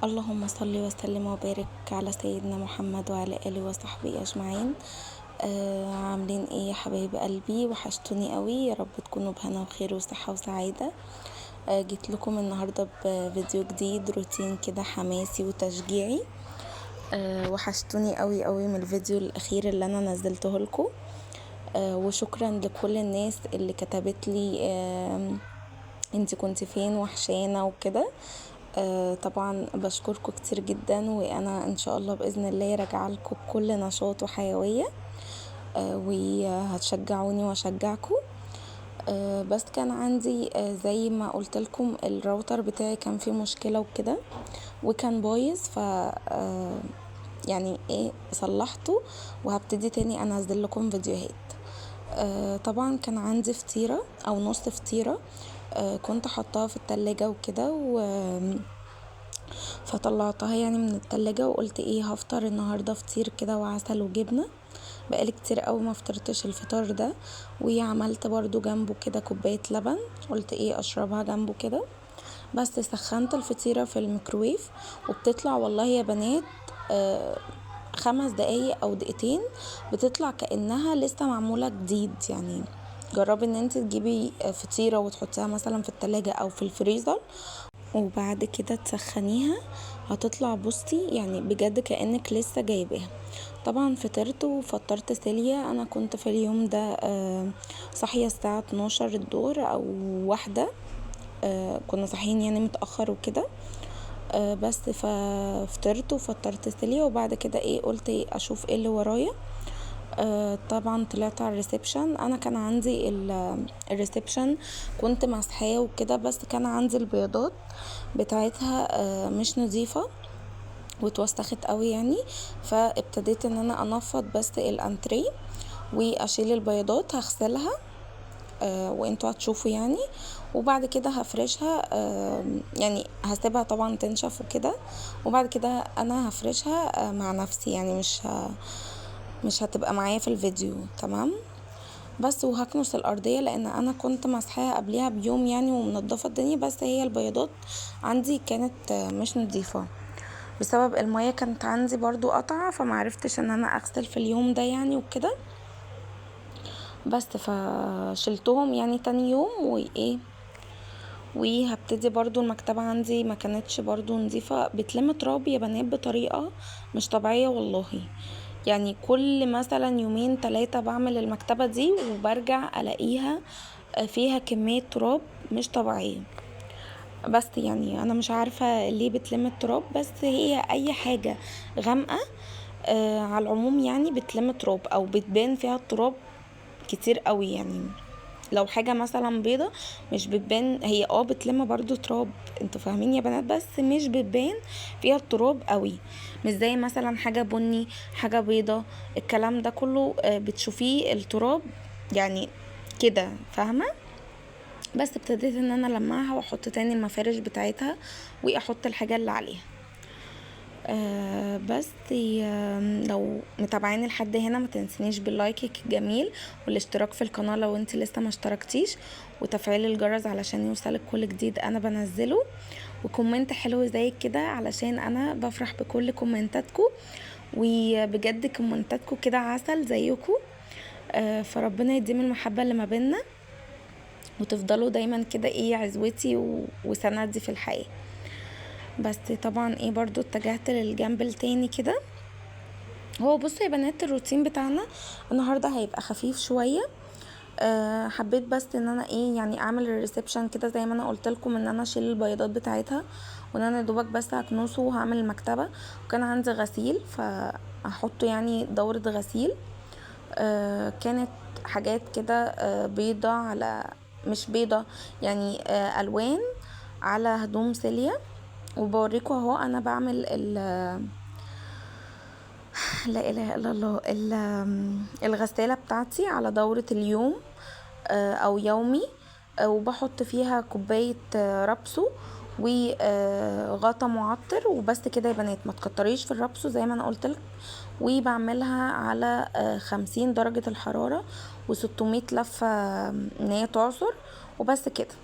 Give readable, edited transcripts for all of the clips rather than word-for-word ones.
اللهم صل وسلم وبارك على سيدنا محمد وعلى آله وصحبه أجمعين. عاملين ايه يا حبايب قلبي؟ وحشتوني قوي، يا رب تكونوا بهنا وخير وصحة وسعادة. جيت لكم النهاردة بفيديو جديد، روتين كده حماسي وتشجيعي. وحشتوني قوي قوي من الفيديو الأخير اللي أنا نزلته لكم. وشكرا لكل الناس اللي كتبت لي انتي كنت فين، وحشانة وكده. طبعا بشكركم كتير جدا، وانا ان شاء الله باذن الله راجعه لكم بكل نشاط وحيويه. وهتشجعوني واشجعكم. بس كان عندي زي ما قلت لكم الراوتر بتاعي كان فيه مشكله وكده، وكان بايظ. ف يعني ايه صلحته، وهبتدي تاني انزل لكم فيديوهات. طبعا كان عندي فطيره او نص فطيره، كنت حطاها في التلاجة وكده، فطلعتها يعني من التلاجة، وقلت ايه هفطر النهاردة فطير كده وعسل وجبنة. بقالي كتير قوي ما فطرتش الفطار ده. وعملت برضو جنبه كده كوباية لبن، قلت ايه اشربها جنبه كده. بس سخنت الفطيرة في الميكروويف، وبتطلع والله يا بنات 5 دقايق او دقيقتين بتطلع كأنها لسه معمولة جديد. يعني جربي ان انت تجيبي فطيرة وتحطيها مثلا في التلاجة او في الفريزر، وبعد كده تسخنيها، هتطلع بصي يعني بجد كأنك لسه جايباها. طبعا فطرت وفطرت سيليا. انا كنت في اليوم ده صاحية الساعة 12 الظهر او 1. كنا صاحيين يعني متأخر وكده. بس ففطرت وفطرت سيليا، وبعد كده ايه قلت ايه اشوف ايه اللي ورايا. طبعا طلعت على الريسبشن. انا كان عندي الريسبشن كنت مسحاه وكده، بس كان عندي البياضات بتاعتها مش نظيفة واتوسخت قوي يعني. فابتديت ان انا انفض بس الانتري واشيل البياضات، هغسلها وانتوا هتشوفوا يعني. وبعد كده هفرشها، يعني هسيبها طبعا تنشف وكده، وبعد كده انا هفرشها مع نفسي، يعني مش هتبقى معايا في الفيديو. تمام. بس وهكنس الارضيه لان انا كنت مسحاها قبلها بيوم يعني ومنضفه الدنيا، بس هي البياضات عندي كانت مش نظيفه بسبب المية. كانت عندي برضو قطعة، فمعرفتش ان انا اغسل في اليوم ده يعني وكده. بس فشلتهم يعني تاني يوم وايه. وهبتدي برضو المكتبة عندي ما كانتش برضو نظيفة، بتلم تراب يا بنات بطريقة مش طبيعية والله. يعني كل مثلا يومين 3 بعمل المكتبة دي وبرجع الاقيها فيها كمية تراب مش طبيعية. بس يعني انا مش عارفة ليه بتلم التراب، بس هي اي حاجة غامقة على العموم يعني بتلم تراب او بتبان فيها التراب كتير قوي يعني. لو حاجة مثلا بيضة مش بتبان، هي بتلم برضو تراب، انتوا فاهمين يا بنات، بس مش بتبان فيها التراب قوي. مش زي مثلا حاجة بني، حاجة بيضة، الكلام ده كله بتشوفيه التراب يعني كده، فاهمة. بس ابتديت ان انا لمعها واحط تاني المفارش بتاعتها واحط الحاجة اللي عليها. بس لو متابعين لحد هنا ما تنسنيش باللايك الجميل والاشتراك في القناة لو انت لسه ما اشتركتيش، وتفعيل الجرس علشان يوصلك كل جديد انا بنزله، وكومنت حلو زي كده علشان انا بفرح بكل كومنتاتكم، وبجد كومنتاتكم كده عسل زيكم. فربنا يديم المحبة اللي ما بيننا، وتفضلوا دايما كده ايه عزوتي وسندي في الحياة. بس طبعا ايه برضو اتجهت للجنب التاني كده. هو بصوا يا بنات الروتين بتاعنا النهارده هيبقى خفيف شويه. حبيت بس ان انا ايه يعني اعمل الريسبشن كده زي ما انا قلت لكم، ان انا اشيل البياضات بتاعتها، وان انا دوبك بس هكنسه وهعمل المكتبه. وكان عندي غسيل فاحطه يعني دوره غسيل. كانت حاجات كده بيضه على مش بيضه يعني الوان على هدوم سيليا. وبوريكم اهو انا بعمل لا اله الا الله الغسالة بتاعتي على دورة اليوم او يومي. وبحط فيها كوباية رابسو وغطا معطر وبس كده يا بنات. ما تكتريش في الرابسو زي ما انا قلتلك. وبعملها على 50 درجة الحرارة و600 لفة ان هي تعصر وبس كده.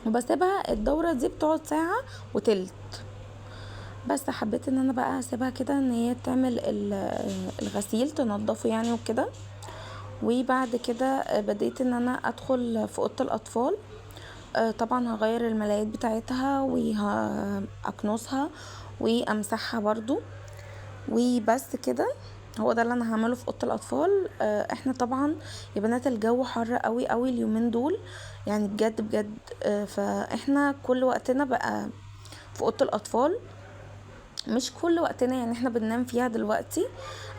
وبسيبها الدورة دي بتقعد ساعة وتلت. بس حبيت ان انا بقى اسيبها كده ان هي تعمل الغسيل تنضفه يعني وكده. وبعد كده بديت ان انا ادخل في اوضه الاطفال. طبعا هغير الملايات بتاعتها وهكنسها وامسحها برضو. وبس كده، هو ده اللي انا هعمله في اوضه الاطفال. احنا طبعا يا بنات الجو حر قوي قوي اليومين دول، يعني بجد بجد. فاحنا كل وقتنا بقى في اوضه الاطفال. مش كل وقتنا، يعني احنا بننام فيها دلوقتي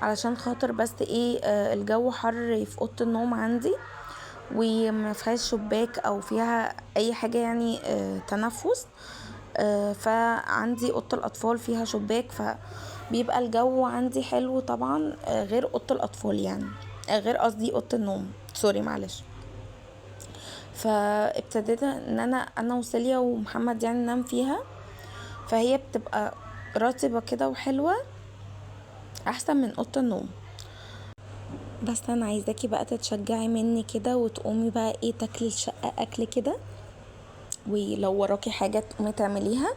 علشان خاطر بس ايه، الجو حر في اوضه النوم عندي، وما فيهاش شباك او فيها اي حاجه يعني تنفس. فعندي اوضه الاطفال فيها شباك، فبيبقى الجو عندي حلو طبعا. غير اوضه الاطفال يعني، غير قصدي اوضه النوم، سوري معلش. فابتديت ان انا وسيليا ومحمد يعني ننام فيها، فهي بتبقى رطبه كده وحلوه، احسن من اوضه النوم. بس انا عايزاكي بقى تتشجعي مني كده وتقومي بقى ايه، تاكلي الشقه اكل كده، ولو وراكي حاجه تقومي تعمليها.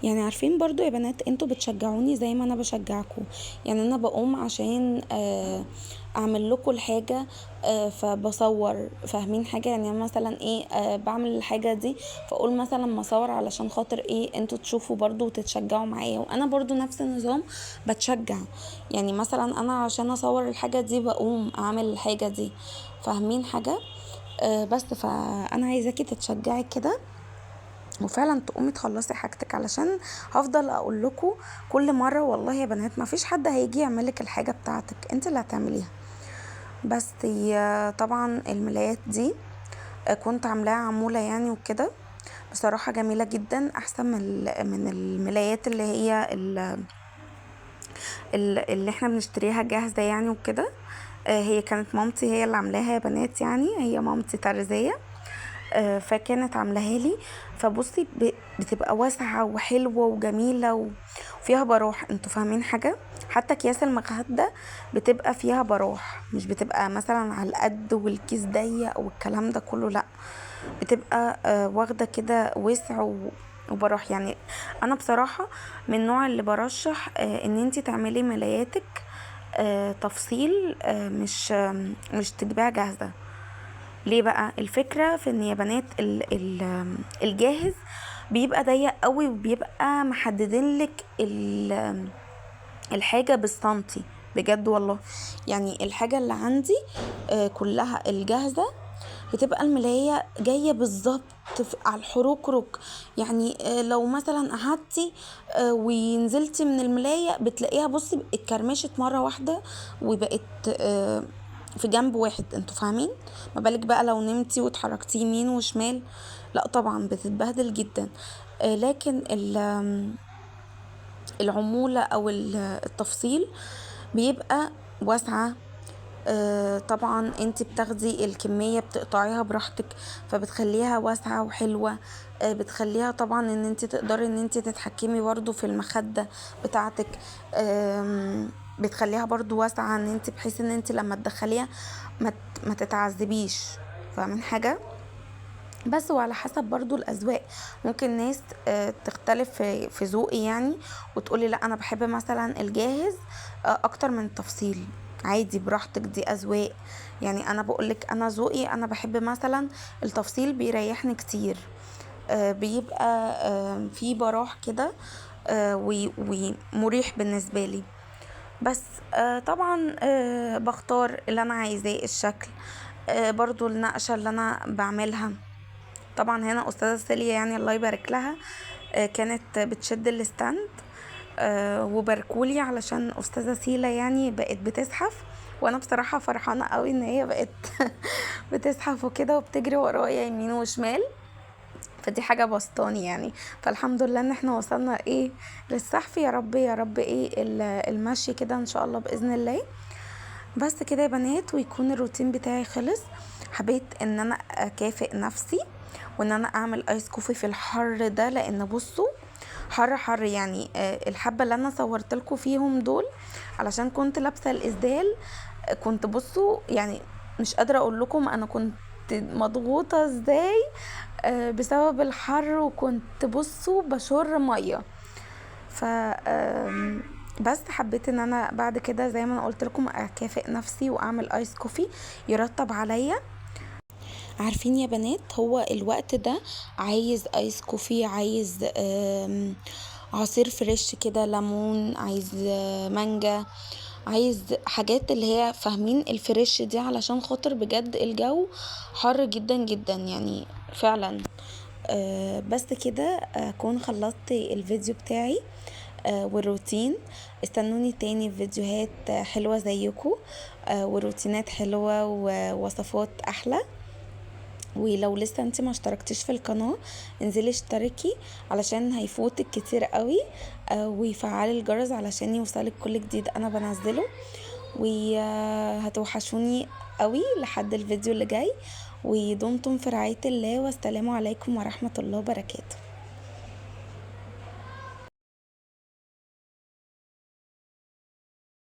يعني عارفين برضو يا بنات، انتوا بتشجعوني زي ما انا بشجعكم. يعني انا بقوم عشان اعمل لكم الحاجة. فبصور، فاهمين حاجة؟ يعني أنا مثلا ايه، بعمل الحاجة دي، فاقول مثلا ما اصور علشان خاطر ايه، انتوا تشوفوا برضو وتتشجعوا معايا، وانا برضو نفس النظام بتشجع. يعني مثلا انا عشان اصور الحاجة دي بقوم اعمل الحاجة دي، فاهمين حاجة؟ بس فانا عايزاكي تتشجعي كده، وفعلا تقومي تخلصي حاجتك، علشان هفضل اقول لكم كل مره والله يا بنات ما فيش حد هيجي يعملك الحاجه بتاعتك، انت اللي هتعمليها. بس هي طبعا الملايات دي كنت عاملاها عموله يعني وكده، بصراحه جميله جدا، احسن من الملايات اللي هي اللي احنا بنشتريها جاهزه يعني وكده. هي كانت مامتي هي اللي عاملاها يا بنات، يعني هي مامتي ترزية. فكانت عاملاها لي. فبصي بتبقى واسعة وحلوة وجميلة وفيها براح، انتوا فاهمين حاجة؟ حتى اكياس المخدة بتبقى فيها براح، مش بتبقى مثلا على القد والكيس ضيق والكلام ده كله، لا، بتبقى واخدة كده وسع وبراح يعني. انا بصراحة من النوع اللي برشح ان انتي تعملي ملاياتك تفصيل، مش تجيبيها جاهزة. ليه بقى؟ الفكرة في ان يا بنات الجاهز بيبقى ضيق قوي، وبيبقى محددين لك الحاجة بالسنتي، بجد والله. يعني الحاجة اللي عندي كلها الجاهزة بتبقى الملاية جاية بالظبط على الحروكروك. يعني لو مثلا قعدتي ونزلتي من الملاية بتلاقيها بصي اتكرمشت مرة واحدة، وبقت في جنب واحد، انتوا فاهمين؟ ما بالك بقى لو نمتي واتحركتي يمين وشمال، لا طبعا بتتبهدل جدا. لكن العمولة او التفصيل بيبقى واسعة. طبعا انت بتاخدي الكمية بتقطعيها براحتك، فبتخليها واسعة وحلوة. بتخليها طبعا ان انت تقدري ان انت تتحكمي برضو في المخدة بتاعتك. بتخليها برضو واسعة ان انت بحيث ان انت لما تدخليها ما تتعذبيش، فاهمين حاجة؟ بس وعلى حسب برضو الأذواق، ممكن ناس تختلف في ذوقي يعني، وتقولي لا أنا بحب مثلا الجاهز أكتر من التفصيل. عادي براحتك، دي أذواق. يعني أنا بقولك أنا ذوقي، أنا بحب مثلا التفصيل بيريحني كتير. بيبقى في براح كده ومريح بالنسبة لي. بس طبعا بختار اللي أنا عايزاه، الشكل، برضو النقشة اللي أنا بعملها. طبعا هنا استاذة سيليا يعني الله يبارك لها كانت بتشد الستاند، وباركولي علشان استاذة سيلا يعني بقت بتزحف، وانا بصراحة فرحانة قوي ان هي بقت بتزحف وكده وبتجري ورايا يمين وشمال، فدي حاجة بسطاني يعني. فالحمد لله ان احنا وصلنا ايه للسحف، يا رب يا رب ايه المشي كده ان شاء الله باذن الله. بس كده يا بنات، ويكون الروتين بتاعي خلص. حبيت ان انا اكافئ نفسي وان انا اعمل ايس كوفي في الحر ده، لان بصوا حر حر يعني. الحبة اللي انا صورت لكم فيهم دول علشان كنت لابسة الاسدال، كنت بصوا يعني مش قادرة اقول لكم انا كنت مضغوطة ازاي بسبب الحر، وكنت بصوا بشر مية. ف بس حبيت ان انا بعد كده زي ما انا قلت لكم اكافئ نفسي واعمل ايس كوفي يرطب عليا. عارفين يا بنات، هو الوقت ده عايز ايس كوفي، عايز عصير فريش كده، ليمون، عايز مانجا، عايز حاجات اللي هي فاهمين الفريش دي، علشان خاطر بجد الجو حر جدا جدا يعني فعلا. بس كده اكون خلصت الفيديو بتاعي والروتين. استنوني تاني في فيديوهات حلوة زيكم، وروتينات حلوة ووصفات احلى. ولو لسه انت ما اشتركتيش في القناة انزلي اشتركي علشان هيفوتك كتير قوي، وفعلي الجرس علشان يوصلك كل جديد انا بنزله. وهتوحشوني قوي لحد الفيديو اللي جاي، ودمتم في رعاية الله، والسلام عليكم ورحمة الله وبركاته.